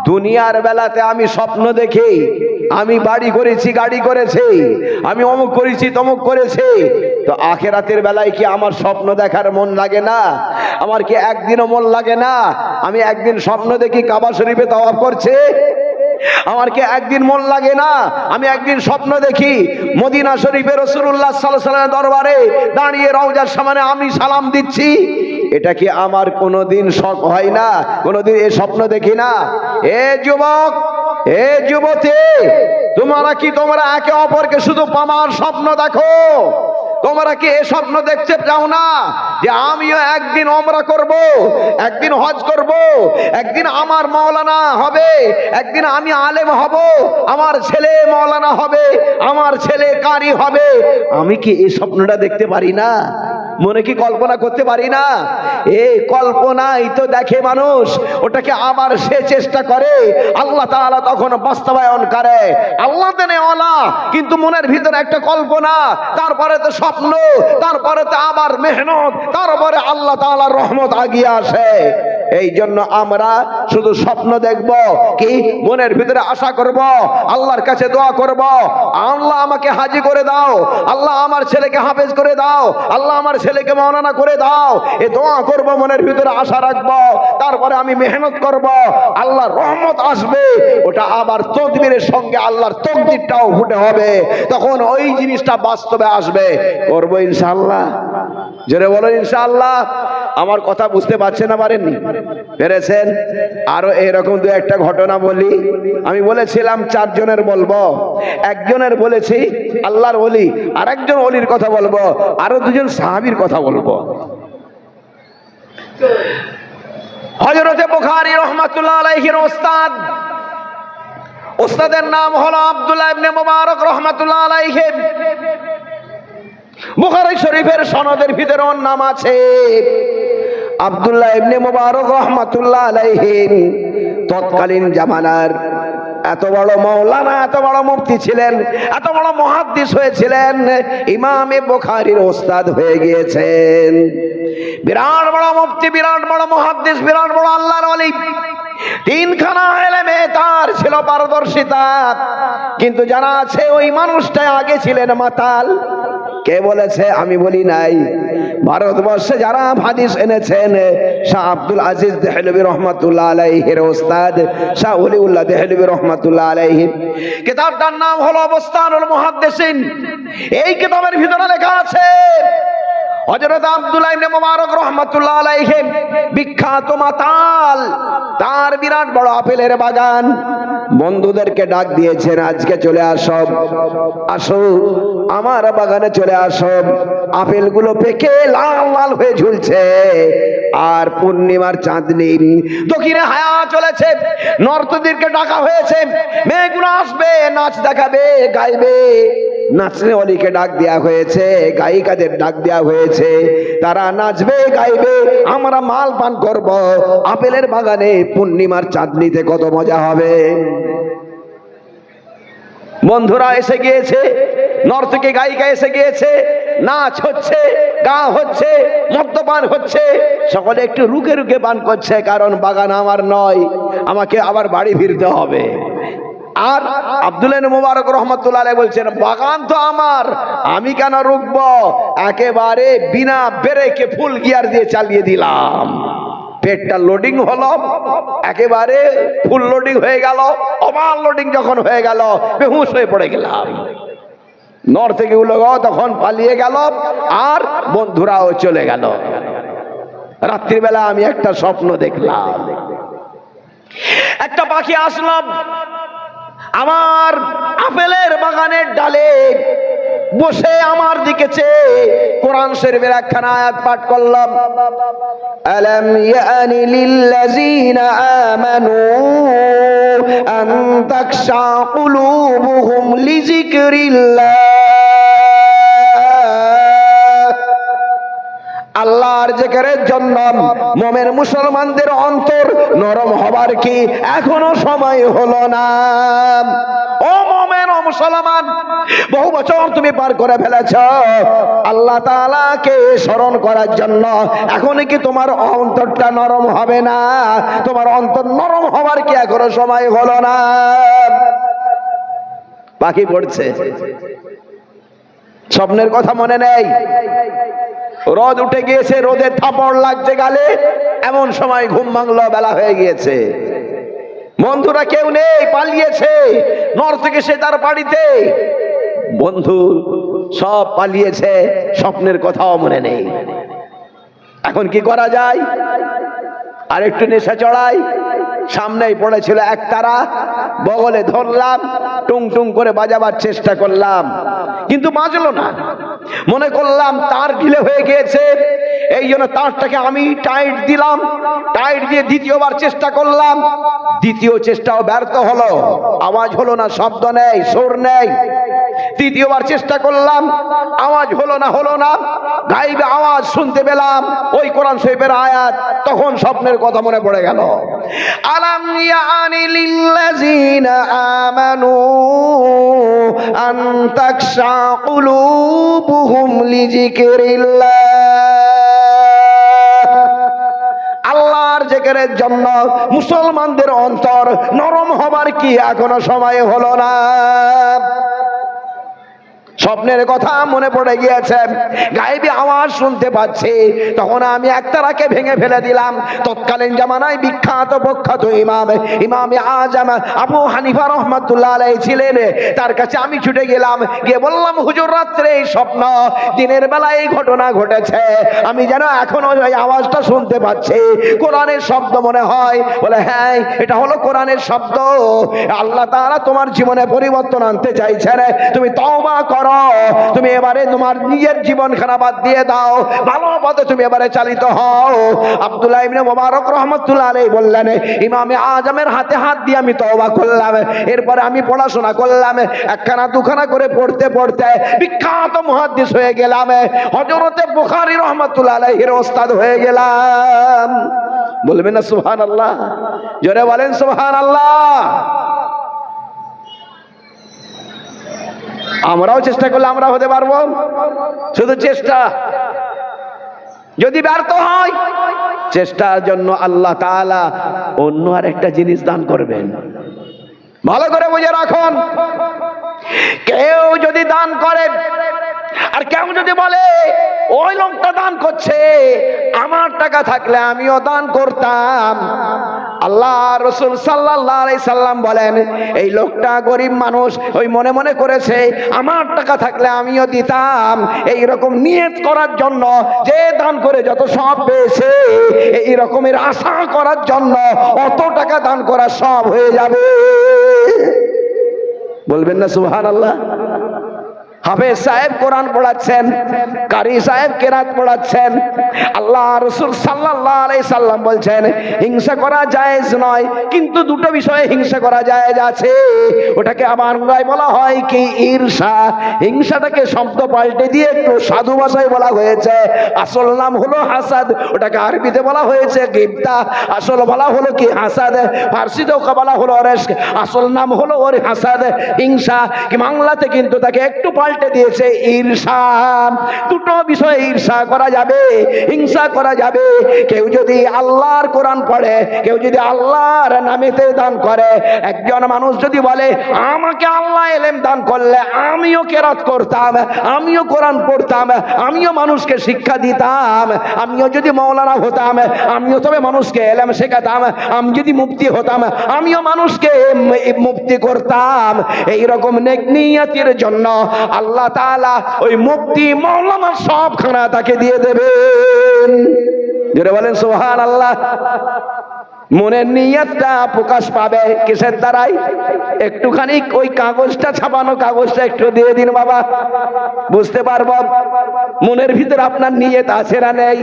দুনিয়ার বেলাতে আমি স্বপ্ন দেখি আমি বাড়ি করেছি, গাড়ি করেছি, আমি অমুক করেছি, তমুক করেছি, তো আখিরাতের বেলায় কি আমার স্বপ্ন দেখার মন লাগে না? আমার কি একদিনও মন লাগে না আমি একদিন স্বপ্ন দেখি কাবা শরীফে তাওয়াফ করছে? আমার কি একদিন মন লাগে না আমি একদিন স্বপ্ন দেখি মদিনা শরীফে রাসূলুল্লাহ সাল্লাল্লাহু আলাইহি ওয়াসাল্লামের দরবারে দাঁড়িয়ে রওজার সামনে আমি সালাম দিচ্ছি? এটা কি আমার কোনোদিন শখ হয় না? কোনোদিন এই স্বপ্ন দেখি না? এ যুবক, এ যুবতী, তোমরা একে অপরকে শুধু পামার স্বপ্ন দেখো? তোমরা কি এই স্বপ্ন দেখতে চাও না যে আমিও একদিন ওমরা করব, একদিন হজ করব, একদিন আমার মাওলানা হবে, একদিন আমি আলেম হব, আমার ছেলে মাওলানা হবে, আমার ছেলে কারি হবে? আমি কি এই স্বপ্নটা দেখতে পারি না? মনে কি কল্পনা করতে পারি না? এই কল্পনাই তো দেখে মানুষ, ওটাকে আবার সে চেষ্টা করে, আল্লাহ তাআলা তখন বাস্তবায়ন করে। আল্লাহ দেনেওয়ালা, কিন্তু মনের ভিতরে একটা কল্পনা, তারপরে তো স্বপ্ন, তারপরে তো আবার মেহনত, তারপরে আল্লাহ তাআলার রহমত আগিয়ে আসে। এই জন্য আমরা শুধু স্বপ্ন দেখব, কি মনের ভিতরে আশা করব, আল্লাহর কাছে দোয়া করব, আল্লাহ আমাকে হাজী করে দাও, আল্লাহ আমার ছেলেকে হাফেজ করে দাও, আল্লাহ আমার ছেলেকে মাওলানা করে দাও, এই দোয়া করব, মনের ভিতরে আশা রাখব, তারপরে আমি মেহনত করব, আল্লাহর রহমত আসবে, ওটা আবার তদবিরের সঙ্গে আল্লাহর তকদিরটাও ফুটে হবে, তখন ওই জিনিসটা বাস্তবে আসবে। করব ইনশাআল্লাহ। জোরে বলো ইনশাআল্লাহ। আমার কথা বুঝতে পারছেন না? পারেননি? পেরেছেন? আরো এরকম দু একটা ঘটনা বলি। আমি বলেছিলাম 4 জনের বলবো, একজনের বলেছি আল্লাহর ওলি, আর একজন ওলির কথা বলবো, আরো 2 জন সাহাবীর কথা বলবো। হযরতে বুখারী রাহমাতুল্লাহ আলাইহির ওস্তাদ, ওস্তাদের নাম হলো আব্দুল্লাহ ইবনে মুবারক রাহমাতুল্লাহ আলাইহি। বুখারী শরীফের সনদের ভিতরে ওর নাম আছে আব্দুল্লাহ ইবনে মুবারক রাহমাতুল্লাহ আলাইহি। তৎকালীন জামানার এত বড় মাওলানা, এত বড় মুফতি ছিলেন, এত বড় মুহাদ্দিস হয়েছিলেন, ইমামে বুখারীর ওস্তাদ হয়ে গিয়েছেন। বিরাট বড় মুফতি, বিরাট বড় মুহাদ্দিস, বিরাট বড় আল্লাহর ওলি। 3খানা ইলমে তার ছিল পারদর্শিতা, কিন্তু জানা আছে ওই মানুষটা আগে ছিলেন মাতাল। কে বলেছে? আমি বলি নাই। ভারতবর্ষে যারা হাদিস এনেছেন, শাহ আব্দুল আজিজ দেহলভী রহমাতুল্লাহ আলাইহির ওস্তাদ শাহ ওলিউল্লাহ দেহলভী রহমাতুল্লাহ আলাইহি, কিতাবটার নাম হলো বুস্তানুল মুহাদ্দিসিন। এই কিতাবের ভিতরে লেখা আছে হযরত আব্দুল্লাহ ইবনে মুবারক রাহমাতুল্লাহ আলাইহি বিখ্যাত মাতাল, তার বিরাট বড় আপেলের বাগান। বন্ধুদেরকে ডাক দিয়েছেন, আজকে চলে আসো, আসো আমার বাগানে চলে আসো। আপেলগুলো পেকে লাল লাল হয়ে ঝুলছে, আর পূর্ণিমার চাঁদনি, দক্ষিণে হায়া চলেছে। নর্তকীদেরকে ডাকা হয়েছে, মেয়েগুলো আসবে, নাচ দেখাবে, গাইবে। নাচনে অলিকে ডাক দেওয়া হয়েছে, গায়িকাদের ডাক দেওয়া হয়েছে, তারা নাচবে, গাইবে, আমরা মাল পান করব। আপেলের বাগানে পূর্ণিমার চাঁদনিতে কত মজা হবে। বন্ধুরা এসে গিয়েছে, নর্তকী গায়িকা এসে গিয়েছে, নাচ হচ্ছে, গান হচ্ছে, মদ্যপান হচ্ছে, সকলে একটু রুকে রুকে পান করছে, কারণ বাগান আমার নয়, আমাকে আবার বাড়ি ফিরতে হবে। আর আব্দুল্লাহ ইবনে মুবারক রাহমাতুল্লাহ আলাইহি বলছেন, বাগান তো আমার, আমি কেন রুকবো? একেবারে বিনা ব্রেকে ফুল গিয়ার দিয়ে চালিয়ে দিলাম। পেটটা লোডিং হলো, একেবারে ফুল লোডিং হয়ে গেল। ওভার লোডিং যখন হয়ে গেল, বেহুশ হয়ে পড়ে গেলাম। নর্তকী গুলো তখন পালিয়ে গেল, আর বন্ধুরাও চলে গেল। রাত্রিবেলা আমি একটা স্বপ্ন দেখলাম, একটা পাখি আসলো, আমার আপেলের বাগানের ডালে বসে আমার দিকে চেয়ে কোরআন শরীফের একখানা আয়াত পাঠ করলাম, আলাম ইয়ানি লিল্লাযিনা আমানু আন তাখশা কুলুবুহুম লিযিকরিল্লাহ। আল্লাহর জিকিরের জন্য মুমিন মুসলমানদের অন্তর নরম হবার কি এখনো সময় হলো না? ও মুমিন ও মুসলমান, বহু বছর তুমি পার করে ফেলেছ আল্লাহ তাআলাকে স্মরণ করার জন্য, এখন কি তোমার অন্তরটা নরম হবে না? তোমার অন্তর নরম হবার কি এখনো সময় হলো না? বাকি পড়ছে, স্বপ্নের কথা মনে নেই, রোদ উঠে গিয়েছে, রোদের থাপড় লাগছে গালে, এমন সময় ঘুম ভাঙলো, বেলা হয়ে গিয়েছে, বন্ধুরা কেউ নেই, পালিয়েছে নর থেকে সে তার বাড়িতে, বন্ধু সব পালিয়েছে, স্বপ্নের কথাও মনে নেই। এখন কি করা যায়? আর একটু নেশা চড়াই। সামনেই পড়েছিল এক তারা, বগলে ধরলাম, টুং টুং করে বাজাবার চেষ্টা করলাম, কিন্তু বাজলো না। মনে করলাম তার ঢিলে হয়ে গিয়েছে, এই জন্য তারটাকে আমি টাইট দিলাম, টাইট দিয়ে দ্বিতীয়বার চেষ্টা করলাম, দ্বিতীয় চেষ্টাও ব্যর্থ হলো, আওয়াজ হলো না, শব্দ নেই, সুর নেই। তৃতীয়বার চেষ্টা করলাম, আওয়াজ হলো না, গাইবে আওয়াজ শুনতে পেলাম, ওই কোরআন শরীফের আয়াত। তখন স্বপ্নের কথা মনে পড়ে গেল, আলাম ইয়ানি লিল্লাযিনা আমানু আন তাখশা কুলুবুহুম লিযিকরিল্লাহ। আল্লাহর জিকিরের জন্য মুসলমানদের অন্তর নরম হবার কি এখনো সময় হলো না? স্বপ্নের কথা মনে পড়ে গিয়েছে, গায়েবী আওয়াজ শুনতে পাচ্ছি, তখন আমি একতারাকে ভেঙে ফেলে দিলাম। তৎকালীন জামানায় বিখ্যাত প্রখ্যাত ইমামে আজম আবু হানিফা রহমাতুল্লাহ আলাইহি ছিলেন, তার কাছে আমি ছুটে গেলাম, গিয়ে বললাম, হুজুর রাত্রে এই স্বপ্ন, দিনের বেলায় এই ঘটনা ঘটেছে, আমি যেন এখনো ওই আওয়াজটা শুনতে পাচ্ছি, কোরআনের শব্দ মনে হয়। বলে হ্যাঁ, এটা হলো কোরআনের শব্দ, আল্লাহ তাআলা তোমার জীবনে পরিবর্তন আনতে চাইছেন, তুমি তওবা করো, তুমি এবারে তোমার নিজের জীবন খারাপ বাদ দিয়ে দাও, ভালো পথে তুমি এবারে চালিত হও। আব্দুল্লাহ ইবনে মুবারক রাহমাতুল্লাহ আলাইহি বললেন, ইমামে আজমের হাতে হাত দিয়ে আমি তওবা করলাম, এরপরে আমি পড়াশোনা করলাম, একখানা দুখানা করে পড়তে পড়তে বিখ্যাত মুহাদ্দিস হয়ে গেলাম, হযরতে বুখারী রাহমাতুল্লাহ আলাইহির ওস্তাদ হয়ে গেলাম। বলবেন না সুবহানাল্লাহ? জোরে বলেন সুবহানাল্লাহ। আমরাও চেষ্টা করলে আমরা হতে পারবো, শুধু চেষ্টা। যদি ব্যর্থ হয়, চেষ্টার জন্য আল্লাহ তাআলা অন্য আরেকটা জিনিস দান করবেন। ভালো করে বুঝে রাখুন, কেউ যদি দান করে আর কেউ যদি বলে ওই লোকটা দান করছে, আমার টাকা থাকলে আমিও দান করতাম, আল্লাহ রাসূল সাল্লাল্লাহু আলাইহি সাল্লাম বলেন, এই লোকটা গরিব মানুষ, ওই মনে মনে করেছে আমার টাকা থাকলে আমিও দিতাম, এই রকম নিয়ত করার জন্য, যে দান করে যত সব পেয়েছে, এই রকমের আশা করার জন্য অত টাকা দান করা সব হয়ে যাবে। বলবেন না সুবহানাল্লাহ? হাফেজ সাহেব কোরআন পড়াচ্ছেন, কারি সাহেব কেরাত পড়াচ্ছেন, আল্লাহ রাসূল সাল্লাল্লাহু আলাইহি সাল্লাম বলছেন হিংসা করা জায়েজ নয়, কিন্তু দুটো বিষয়ে হিংসা করা জায়েজ আছে, ওটাকে আমার বাংলায় বলা হয় কি ঈর্ষা। হিংসাটাকে শব্দ পাল্টে দিয়ে একটু সাধু ভাষায় বলা হয়েছে, আসল নাম হলো হাসাদ, ওটাকে আরবিতে বলা হয়েছে গিবতা, আসল বলা হলো কি হাসাদ, ফার্সিতেও বলা হলো রেশক, আসল নাম হলো ওর হাসাদ, হিংসা। কি বাংলাতে কিন্তু তাকে একটু পাল্টে দিয়েছে ঈর্ষা। দুটো বিষয়ে ঈর্ষা করা যাবে, হিংসা করা যাবে। কেউ যদি আল্লাহর কোরআন পড়ে, কেউ যদি আল্লাহর নামেতে দান করে, একজন মানুষ যদি বলে আমাকে আল্লাহ ইলম দান করলে আমিও কেরাত করতাম, আমিও কোরআন পড়তাম, আমিও মানুষকে শিক্ষা দিতাম, আমিও যদি মাওলানা হতাম, আমিও তবে মানুষকে ইলম শেখাতাম, আমি যদি মুফতি হতাম, আমিও মানুষকে মুফতি করতাম, এই রকম নেক নিয়তের জন্য আল্লাহ তাআলা ওই মুফতি মাওলানা সব খানা তাকে দিয়ে দেবেন। জোরে বলেন সুবহানাল্লাহ। মনের নিয়তটা প্রকাশ পাবে কিসের দ্বারাই? একটুখানি ওই কাগজটা, ছাপানো কাগজটা একটু দিয়ে দিন বাবা, বুঝতে পারবো মনের ভিতরে আপনার নিয়ত আছে না নেই।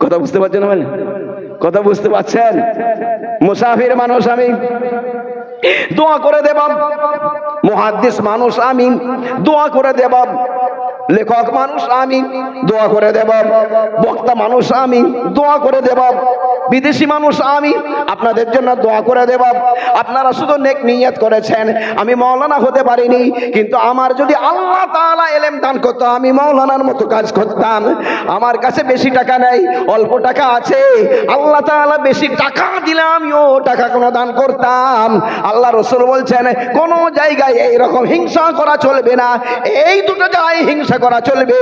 কথা বুঝতে পারছেন? কথা বুঝতে পারছেন? মুসাফির মানুষ আমি, দোয়া করে দেব। মুহাদ্দিস মানুষ আমি, দোয়া করে দেব। লেখক মানুষ আমি, দোয়া করে দেব। বক্তা মানুষ আমি, দোয়া করে দেব। বিদেশি মানুষ আমি, আপনাদের জন্য দোয়া করে দেব। আপনারা শুধু নেক নিয়ত করেছেন। আমি মাওলানা হতে পারিনি, কিন্তু আমার যদি আল্লাহ তাআলা ইলম দান করতো, আমি মাওলানার মতো কাজ করতাম। আমার কাছে বেশি টাকা নেই, অল্প টাকা আছে। আল্লাহ তাআলা বেশি টাকা দিলে আমিও টাকাগুলো দান করতাম। আল্লাহ রাসূল বলছেন, কোন জায়গায় এইরকম হিংসা করা চলবে না। এই দুটো জায়গায় হিংসা করা চলবে,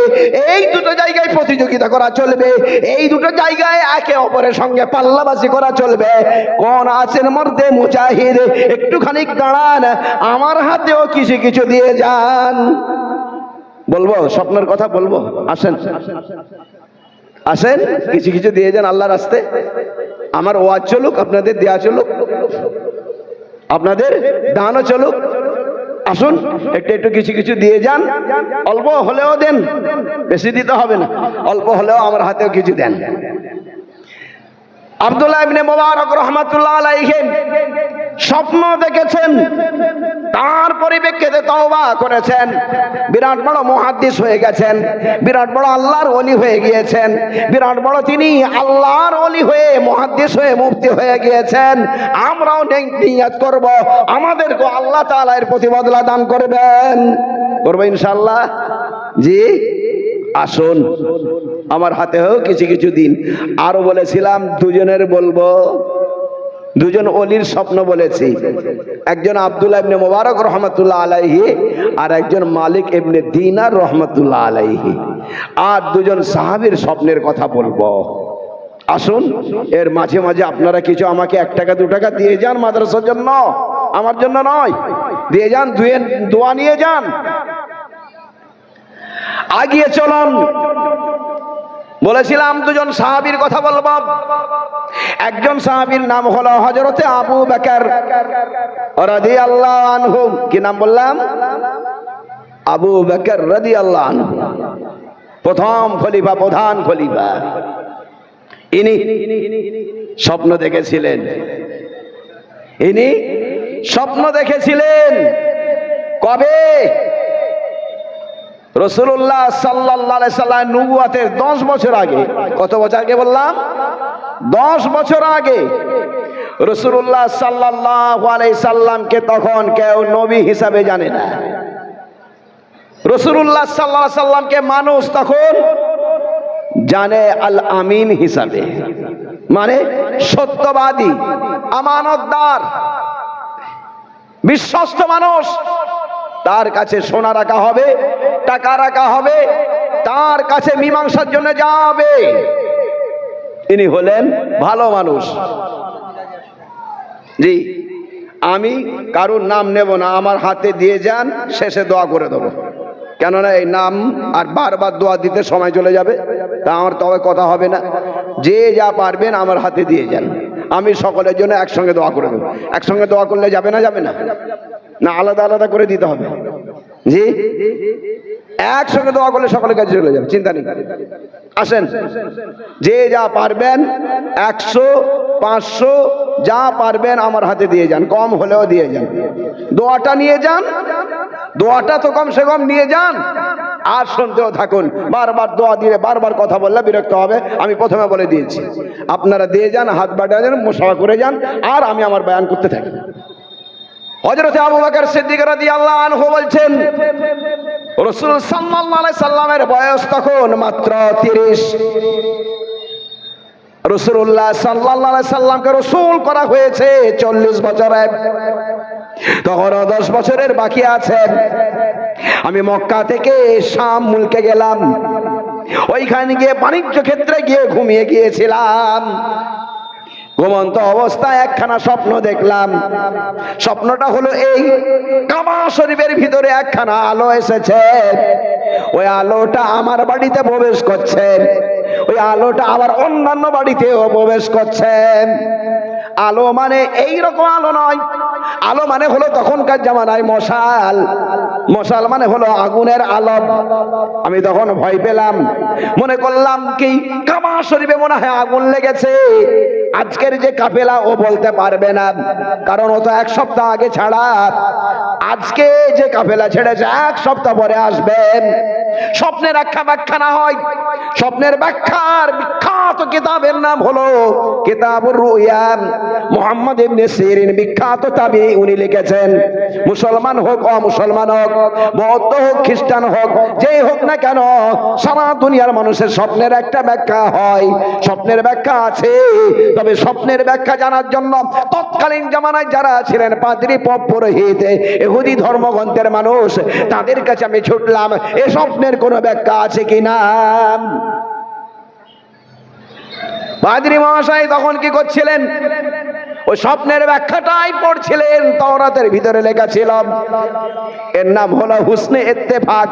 এই দুটো জায়গায় প্রতিযোগিতা করা চলবে, এই দুটো জায়গায় একে অপরের সঙ্গে পাল্লাবাজি করা চলবে। কোন আছেন মর্দে মুজাহিদ, একটুখানি দাঁড়ান, আমার হাতেও কিছু কিছু দিয়ে যান। বলবো স্বপ্নের কথা বলবো, আসেন আসেন, কিছু কিছু দিয়ে যান আল্লাহর রাস্তে। আমার ওয়াজ চলুক, আপনাদের দেয়া চলুক, আপনাদের দানও চলুক। আসুন একটু একটু কিছু কিছু দিয়ে যান। অল্প হলেও দেন, বেশি দিতে হবে না, অল্প হলেও আমার হাতেও কিছু দেন। আব্দুল্লাহ ইবনে মুবারক রাহমাতুল্লাহ আলাইহি স্বপ্ন দেখেছেন, তার পরিপ্রেক্ষিতে তওবা করেছেন। বিরাট বড় মুহাদ্দিস হয়ে গেছেন, বিরাট বড় আল্লাহর ওলি হয়ে গিয়েছেন, বিরাট বড় তিনি আল্লাহর ওলি হয়ে মুহাদ্দিস হয়ে মুফতি হয়ে গিয়েছেন। আমরাও নিয়ত করব, আমাদেরকে আল্লাহ তাআলা এর প্রতিবদলা দান করবেন। করব ইনশাআল্লাহ। জি আসুন, আমার হাতেও কিছু কিছু দিন। আরো বলেছিলাম দুজনের বলবো, দুজন ওলির স্বপ্ন বলেছি। একজন আব্দুল্লাহ ইবনে মুবারক রহমাতুল্লাহ আলাইহি, আর একজন মালিক ইবনে দিনার রহমাতুল্লাহ আলাইহি। আর দুজন সাহাবীর স্বপ্নের কথা বলবো। আসুন, এর মাঝে মাঝে আপনারা কিছু আমাকে 1 টাকা 2 টাকা দিয়ে যান মাদ্রাসার জন্য, আমার জন্য নয়, দিয়ে যান, দোয়া নিয়ে যান। আগিয়ে চলুন। বলেছিলাম দুজন সাহাবীর কথা বলবো। একজন সাহাবীর নাম হলো হযরতে আবু বকর রাদিয়াল্লাহু আনহু। কি নাম বললাম? আবু বকর রাদিয়াল্লাহু আনহু, প্রথম খলিফা, প্রধান খলিফা। ইনি স্বপ্ন দেখেছিলেন, ইনি স্বপ্ন দেখেছিলেন। কবে? রাসূলুল্লাহ সাল্লাল্লাহু আলাইহি সাল্লাম নবুয়তের 10 বছর আগে। কত বছর আগে বললাম? 10 বছর আগে। রাসূলুল্লাহ সাল্লাল্লাহু আলাইহি সাল্লামকে তখন কেউ নবী হিসাবে জানে না। রাসূলুল্লাহ সাল্লাল্লাহু আলাইহি সাল্লামকে মানুষ তখন জানে আল আমিন হিসাবে, মানে সত্যবাদী, আমানতদার, বিশ্বস্ত মানুষ। তার কাছে সোনা রাখা হবে, টাকা রাখা হবে, তার কাছে মীমাংসার জন্য যাবে। ইনি হলেন ভালো মানুষ। জি, আমি কারোর নাম নেব না, আমার হাতে দিয়ে যান, শেষে দোয়া করে দেবো। কেননা এই নাম আর বারবার দোয়া দিতে সময় চলে যাবে, তা আমার তবে কথা হবে না। যে যা পারবেন আমার হাতে দিয়ে যান, আমি সকলের জন্য একসঙ্গে দোয়া করে দেবো। একসঙ্গে দোয়া করলে যাবে না? যাবে না? না আলাদা আলাদা করে দিতে হবে? জি, একসঙ্গে দোয়া করলে সকলের কাছে চলে যাবে, চিন্তা নেই। আসেন, যে যা পারবেন 100 500 যা পারবেন আমার হাতে দিয়ে যান, কম হলেও দিয়ে যান। দোয়াটা নিয়ে যান, দোয়াটা তো কমসে কম নিয়ে যান, আর শুনতেও থাকুন। বারবার দোয়া দিয়ে বারবার কথা বললে বিরক্ত হবে। আমি প্রথমে বলে দিয়েছি, আপনারা দিয়ে যান, হাত বাড়িয়ে যান, মুসাফা করে যান, আর আমি আমার বয়ান করতে থাকি। হযরত আবু বকর সিদ্দিক রাদিয়াল্লাহু আনহু বলছেন, রাসূল সাল্লাল্লাহু আলাইহি সাল্লামের বয়স তখন মাত্র 30। রাসূলুল্লাহ সাল্লাল্লাহু আলাইহি সাল্লামকে রাসূল করা হয়েছে 40 বছরে। তখন 10 বছরের বাকি আছে। আমি মক্কা থেকে শাম মুলকে গেলাম, ওইখানে গিয়ে বাণিজ্য ক্ষেত্রে গিয়ে ঘুমিয়ে গিয়েছিলাম। ঘুমন্ত অবস্থায় একখানা স্বপ্ন দেখলাম। স্বপ্নটা হলো এই, কাবা শরীফের ভিতরে একখানা আলো এসেছে, ওই আলোটা আমার বাড়িতে প্রবেশ করছে। ওই আলোটা আবার অন্যান্য বাড়িতেও প্রবেশ করছেন। আলো মানে এইরকম আলো নয়, আলো মানে হলো তখনকার জামানায় মশাল, মশাল মানে হলো আগুনের আলো। আমি তখন ভয় পেলাম, মনে করলাম কি কাবা শরীফে মনে হয় আগুন লেগেছে। আজকের যে কাফেলা ও বলতে পারবে না, কারণ ও তো এক সপ্তাহ আগে ছাড়া। আজকে যে কাফেলা ছেড়েছে 1 সপ্তাহ পরে আসবেন। স্বপ্নের ব্যাখ্যা না হয়, স্বপ্নের ব্যাখ্যার বিখ্যাত কিতাবের নাম হলো কিতাবুর রুইয়া। মুহাম্মদ ইবনে সিরিন বিখ্যাত তাবি, উনি লিখেছেন মুসলমান হোক অমুসলমান হোক, বৌদ্ধ হোক খ্রিস্টান হোক, যেই হোক না কেন, সারা দুনিয়ার মানুষের স্বপ্নের একটা ব্যাখ্যা হয়। স্বপ্নের ব্যাখ্যা আছে, তবে স্বপ্নের ব্যাখ্যা জানার জন্য তৎকালীন জামানায় যারা ছিলেন পাদ্রী পপ পুরোহিত ইহুদি ধর্মগ্রন্থের মানুষ, তাদের কাছে আমি ছুটলাম এ স্বপ্নের কোনো ব্যাখ্যা আছে কিনা। পাদ্রী মহাশয় তখন কি করছিলেন, ওই স্বপ্নের ব্যাখ্যাটাই পড়ছিলেন। তাওরাতের ভিতরে লেখা ছিল, এর নাম হলো হুসনে ইত্তেফাক।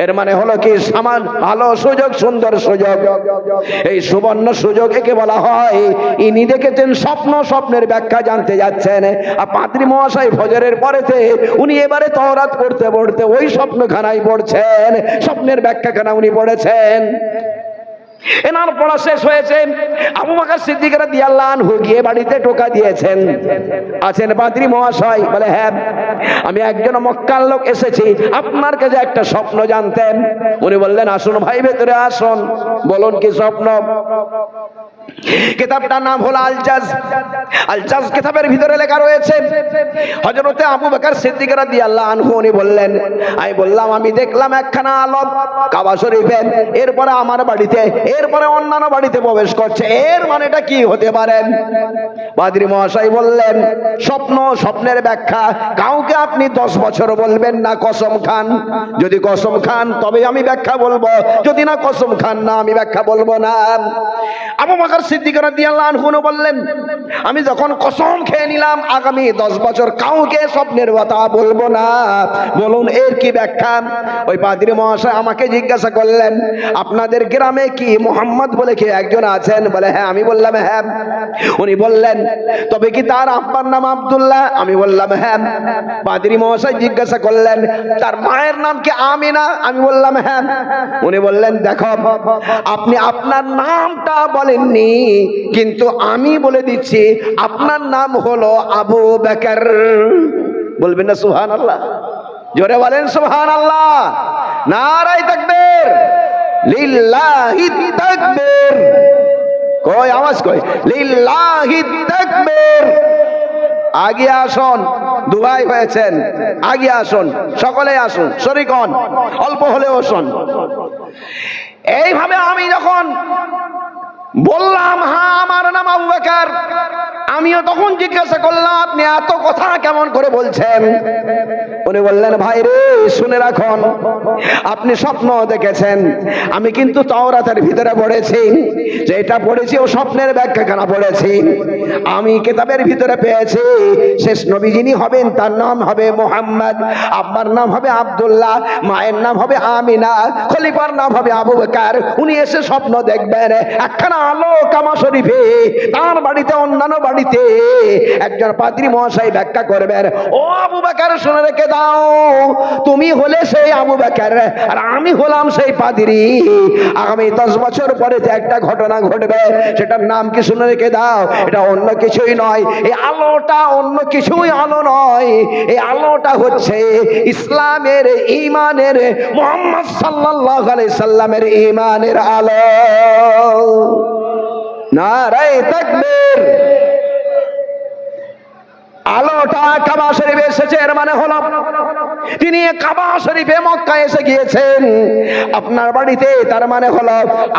এর মানে হলো কি সমান ভালো সুযোগ, সুন্দর সুযোগ। এই সুবর্ণ সুযোগ একে বলা হয়। ইনি দেখেছেন স্বপ্ন, স্বপ্নের ব্যাখ্যা জানতে যাচ্ছেন। আর পাদ্রী মহাশয় ফজরের পরেতে উনি এবারে তাওরাত পড়তে পড়তে ওই স্বপ্নখানায় পড়ছেন, স্বপ্নের ব্যাখ্যাখানা উনি পড়েছেন। এনার পড়া শেষ হয়েছে, আবু বকর সিদ্দিক রাদিয়াল্লাহু আনহু গিয়ে বাড়িতে টোকা দিয়েছেন। আছেন পাদ্রী মহাশয়? বলে হ্যাঁ, আমি একজন মক্কার লোক এসেছি আপনার কাছে একটা স্বপ্ন জানতেন। উনি বললেন আসুন ভাই, ভেতরে আসুন, বলুন কি স্বপ্ন। কিতাবটার নাম হলো আল জাজ। আল জাজ কিতাবের ভিতরে লেখা রয়েছে, হযরতে আবু বকর সিদ্দিক রাদিয়াল্লাহু আনহু উনি বললেন, আমি বললাম আমি দেখলাম একখানা আলো কাবা শরীফে, এরপরে আমার বাড়িতে, এরপরে অন্যান্য বাড়িতে প্রবেশ করছে, এর মানেটা কি হতে পারে? পাদ্রী মহাশয় বললেন, স্বপ্ন, স্বপ্নের ব্যাখ্যা কাউকে আপনি 10 বছর বলবেন না, কসম খান। যদি কসম খান তবে আমি ব্যাখ্যা বলবো, যদি না কসম খান না আমি ব্যাখ্যা বলবো না। আবু বকর সিদ্দিক রাদিয়াল্লাহু আনহু বললেন, আমি যখন কসম খেয়ে নিলাম আগামী 10 বছর কাউকে স্বপ্নের কথা বলবো না, বলুন এর কি ব্যাখ্যা? ওই পাদ্রী মহাশয় আমাকে জিজ্ঞাসা করলেন, আপনাদের গ্রামে কি মুহাম্মদ বলে কি একজন আছেন? বলে হ্যাঁ। আমি বললাম হ্যাঁ। উনি বললেন, তবে কি তার আব্বার নাম আব্দুল্লাহ? আমি বললাম হ্যাঁ। পাদ্রী মহাশয় জিজ্ঞাসা করলেন, তার মায়ের নাম কি আমিনা? আমি বললাম হ্যাঁ। উনি বললেন, দেখো আপনি আপনার নামটা বলেননি, কিন্তু আমি বলে দিচ্ছি আপনার নাম হলো আবু বকর। বলবেন না সুবহানাল্লাহ? জোরে বলেন সুবহানাল্লাহ। নারায়ে তাকবীর, লিল্লাহি তাকবীর। কই আওয়াজ কই, লিল্লাহি তাকবীর। আগে আসুন, দুবাই হয়েছেন, আগে আসুন, সকলে আসুন, শরীক হন, অল্প হলেও আসুন। এইভাবে আমি যখন বললাম হ্যাঁ আমার নাম আবু বকর, আমিও তখন জিজ্ঞাসা করলাম আপনি এত কথা কেমন করে বলছেন? উনি বললেন, ভাই রে শুনে রাখুন, আপনি স্বপ্ন দেখেছেন, আমি কিন্তু তাওরাতের ভিতরে পড়েছি, যেটা পড়েছি ও স্বপ্নের ব্যাখ্যাখানা পড়েছি। আমি কিতাবের ভিতরে পেয়েছি শেষ নবী যিনি হবেন তার নাম হবে মুহাম্মদ, আব্বার নাম হবে আব্দুল্লাহ, মায়ের নাম হবে আমিনা, খলিফার নাম হবে আবু বকর। উনি এসে স্বপ্ন দেখবেন একখানা আলো কাবা শরীফে, তার বাড়িতে অন্যান্য বাড়িতে একজন পাদ্রী মহাশয় ব্যাখ্যা করবেন। ও আবু বকর শুনে রেখে দাও, তুমি হলে সেই আবু বকর আর আমি হলাম সেই পাদ্রী। আগামী 10 বছর পরে যে একটা ঘটনা ঘটবে সেটার নাম কি শুনে রেখে দাও, এটা অন্য কিছুই নয়, এই আলোটা অন্য কিছুই আলো নয়, এই আলোটা হচ্ছে ইসলামের, ঈমানের, মুহাম্মদ সাল্লাল্লাহু আলাইহি সাল্লামের ঈমানের আলো। নারায়ে তাকবীর। আলোটা কাবা শরীফে এসেছে, এর মানে হলো তিনি কাবা শরীফে মক্কায় এসে গিয়েছেন আপনার বাড়িতে, তার মানে হলো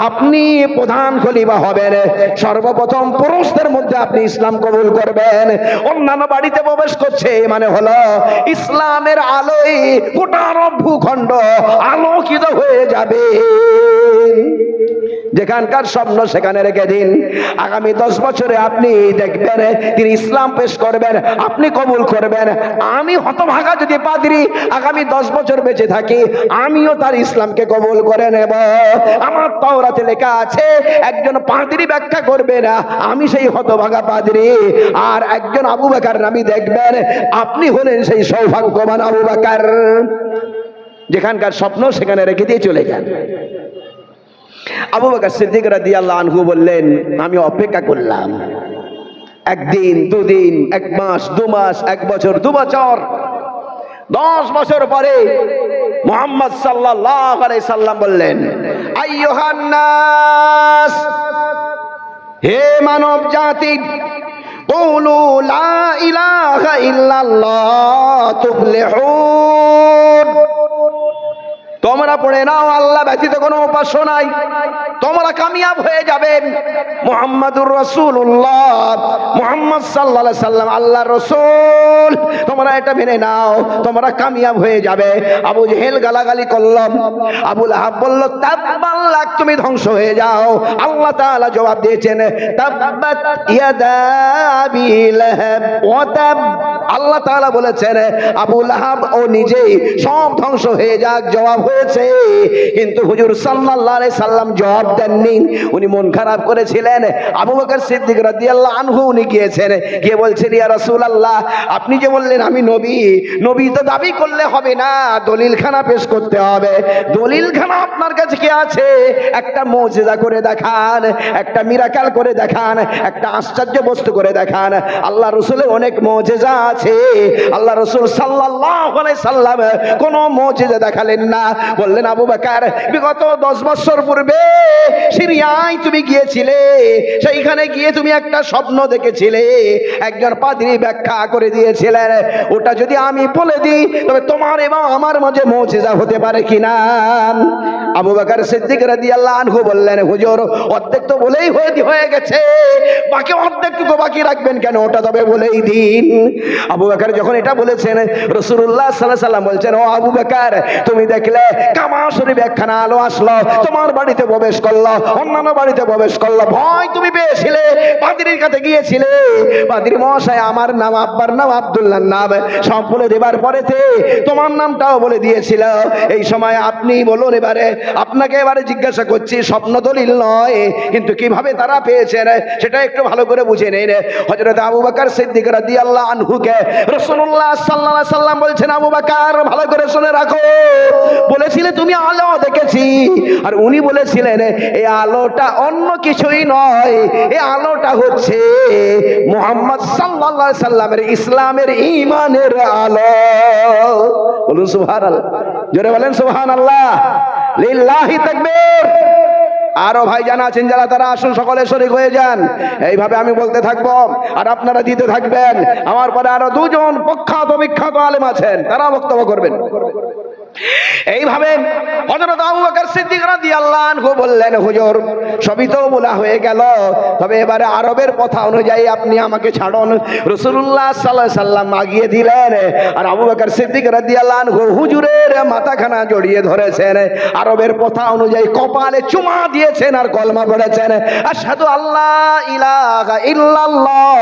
আপনি প্রধান খলিফা হবেন, সর্বপ্রথম পুরুষদের মধ্যে আপনি ইসলাম কবুল করবেন, অন্যান্য বাড়িতে প্রবেশ করছে, মানে হলো ইসলামের আলোয় গোটা ভূখণ্ড আলোকিত হয়ে যাবে। যেখানকার স্বপ্ন সেখানে রেখে দিন। আগামী 10 বছরে আপনি দেখবেন তিনি ইসলাম পেশ করবেন, আপনি কবুল করবেন। আমি হতভাগা যদি পাদ্রী আগামী 10 বছর বেঁচে থাকি, আমিও তার ইসলামকে কবুল করে নেব। আমার তাওরাতে লেখা আছে একজন পাদ্রী ব্যাখ্যা করবে না, আমি সেই হতভাগা পাদ্রী। আর একজন আবু বকর নামী দেখবেন, আপনি হলেন সেই সৌভাগ্যবান আবু বকর। যেখানকার স্বপ্ন সেখানে রেখে দিয়ে চলে যান। আবু বকর সিদ্দিক রাদিয়াল্লাহু আনহু বললেন, আমি অপেক্ষা করলাম 1 দিন 2 দিন, 1 মাস 2 মাস, 1 বছর 2 বছর, 10 বছর পরে মুহাম্মদ সাল্লাল্লাহু আলাইহি সাল্লাম বললেন, আইয়ুহান নাস, হে মানব জাতি, কুলু লা ইলাহা ইল্লাল্লাহ তুফলিহুন। তোমরা পড়ে নাও আল্লাহ ব্যতীত কোনো উপাস্য নাই, তোমরা কামিয়াব হয়ে যাবেন। মুহাম্মাদুর রাসূলুল্লাহ, মুহাম্মদ সাল্লাল্লাহু আলাইহি সাল্লাম আল্লাহর রাসূল, তোমরা এটা মেনে নাও, তোমরা কামিয়াব হয়ে যাবে। আবু জেহেল গালাগালি করলাম, আবু লাহাব বলল তাব্বাল লাক, তুমি ধ্বংস হয়ে যাও। আল্লাহ তাআলা জবাব দিয়েছেন তাব্বাত ইয়াদা আবি লাহাব ওয়া তাব। আল্লাহ তাআলা বলেছেন আবু লাহাব ও নিজেই সব ধ্বংস হয়ে যাক, জবাব হয়েছে। কিন্তু হুজুর সাল্লাল্লাহু আলাইহি সাল্লাম জবাব দেননি, উনি মন খারাপ করেছিলেন। আবু বকর সিদ্দিক রাদিয়াল্লাহু আনহু উনি গিয়েছেন, গিয়ে বলছেন ইয়া রাসূলুল্লাহ, আপনি যে বললেন আমি নবী, নবী তো দাবি করলে হবে না, দলিলখানা পেশ করতে হবে। দলিলখানা আপনার কাছে কি আছে? একটা মুজিজা করে দেখান, একটা মিরাকেল করে দেখান, একটা আশ্চর্য বস্তু করে দেখান। আল্লাহ রাসূলের অনেক মুজিজা আছে, আল্লাহ রাসূল সাল্লাল্লাহু আলাইহি সাল্লাম কোনো মুজিজা দেখালেন না। বললেন আবু বকর, বিগত 10 বছর পূর্বে সিরিয়ায় তুমি গিয়েছিলে, সেইখানে গিয়ে তুমি একটা স্বপ্ন দেখেছিলে, একজন পাদ্রী ব্যাখ্যা করে দিয়েছিলেন। ওটা যদি আমি বলে দিই তবে তোমার এবং আমার মাঝে মুজিজা হতে পারে কিনা? আবু বকর সিদ্দিক রাদিয়াল্লাহু আনহু বললেন, হুজুর অর্ধেক তো বলেই হয়ে গেছে, বাকি অর্ধেকটুকু বাকি রাখবেন কেন? ওটা তবে বলেই দিন। আবু বকর যখন এটা বলেছেন, রাসূলুল্লাহ সাল্লাল্লাহু আলাইহি সাল্লাম বলছেন, ও আবু বকর, তুমি দেখলে কাবা শরীফ একখানা আলো আসলো, তোমার বাড়িতে প্রবেশ করলো, অন্যান্য বাড়িতে প্রবেশ করলো, ভয় তুমি পেয়েছিলে, পাদ্রীর কাছে গিয়েছিলে, পাদ্রী মহাশয় আমার নাম, আব্বার নাম আব্দুল্লাহর নাম সব বলে দেবার পরেতে তোমার নামটাও বলে দিয়েছিল। এই সময় আপনি বলুন, এবারে আপনাকে এবারে জিজ্ঞাসা করছি, স্বপ্ন দলিল নয়, কিন্তু কিভাবে তারা পেয়েছেন সেটা একটু ভালো করে বুঝে নেন। হযরত আবু বকর সিদ্দিক রাদিয়াল্লাহু আনহুকে রাসূলুল্লাহ সাল্লাল্লাহু আলাইহি সাল্লাম বলছেন, আবু বকর ভালো করে শুনে রাখো, বলেছিলে তুমি আলো দেখেছি, আর উনি বলেছিলেন এই আলোটা অন্য কিছুই নয়, এই আলোটা হচ্ছে মুহাম্মদ সাল্লাল্লাহু আলাইহি সাল্লামের ইসলামের ঈমানের আলো। বলুন সুবহানাল্লাহ, জোরে বলেন সুবহানাল্লাহ, লিল্লাহি তাকবীর। আরো ভাই জানা আছেন যারা, তারা আসুন সকলে শরীক হয়ে যান। এইভাবে আমি বলতে থাকবো আর আপনারা দিতে থাকবেন। আমার পরে আরো 2 জন প্রখ্যাত বিখ্যাত আলেম আছেন, তারা বক্তব্য করবেন। এইভাবে হযরত আবু বকর সিদ্দিক রাদিয়াল্লাহু আনহু বললেন, হুজুর সবই তো বলা হয়ে গেল, তবে এবারে আরবের কথা অনুযায়ী আপনি আমাকে ছাড়ুন। রাসূলুল্লাহ সাল্লাল্লাহু আলাইহি সাল্লাম আগিয়ে দিলেন, আর আবু বকর সিদ্দিক রাদিয়াল্লাহু আনহু হুজুরের মাথাখানা জড়িয়ে ধরেছেন, আরবের কথা অনুযায়ী কপালে চুমা দিয়েছেন আর কলমা পড়েছেন, আশহাদু আল্লা ইলাহা ইল্লাল্লাহ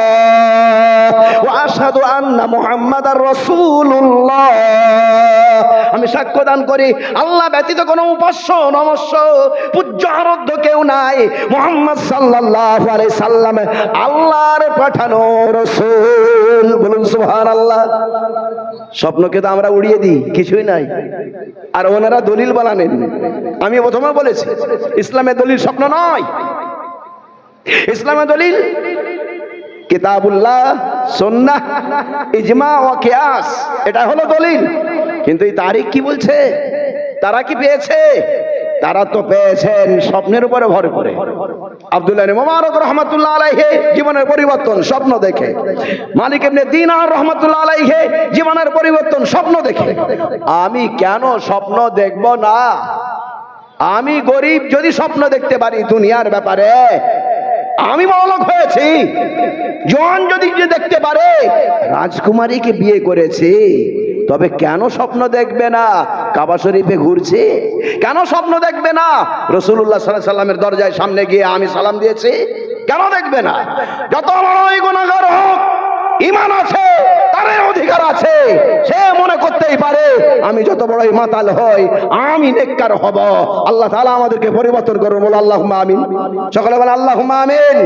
ওয়া আশহাদু আন্না মুহাম্মাদার রাসূলুল্লাহ। আমি সাক্ষ্য দান করি আল্লাহ ব্যতীত কোনো উপাস্য নমস্য পূজ্য আরাধ্য কেউ নাই, মুহাম্মদ সাল্লাল্লাহু আলাইহি সাল্লাম আল্লাহর পাঠানো রাসূল। বলুন সুবহানাল্লাহ। স্বপ্নকে তো আমরা উড়িয়ে দিই, কিছুই নাই, আর ওনারা দলিল বানানেন। আমি প্রথমে বলেছি ইসলামের দলিল স্বপ্ন নয়, ইসলামের দলিল কিতাবুল্লাহ, সুন্নাহ, ইজমা ওয়া কিয়াস, এটা হলো দলিল। কিন্তু এই তারিখ কি বলছে? তারা কি পেয়েছে? তারা তো পেয়েছেন স্বপ্নের উপরে ভর করে। আব্দুল্লাহ ইবনে মুবারক রাহমাতুল্লাহ আলাইহি জীবনের পরিবর্তন স্বপ্ন দেখে, মালিক ইবনে দিনার রাহমাতুল্লাহ আলাইহি জীবনের পরিবর্তন স্বপ্ন দেখে। আমি কেন স্বপ্ন দেখব না? আমি গরিব যদি স্বপ্ন দেখতে পারি দুনিয়ার ব্যাপারে, আমি বড়লোক হয়েছি। জোয়ান যদি দেখতে পারে রাজকুমারীকে বিয়ে করেছে, তবে কেন স্বপ্ন দেখবে না? কাবা শরীফে ঘুরছি, কেন স্বপ্ন দেখবে না? রাসূলুল্লাহ সাল্লাল্লাহু আলাইহি সাল্লামের দরজায় সামনে গিয়ে আমি সালাম দিয়েছি, কেন দেখবে না? যত বড়ই গুনাহগার হোক, ঈমান আছে, তার অধিকার আছে। সে মনে করতেই পারে আমি যত বড়ই মাতাল হই আমি নেককার হব। আল্লাহ তাআলা আমাদেরকে পরিবর্তন করুন, বলে আল্লাহুম্মা আমিন। সকলে বলে আল্লাহুম্মা আমিন।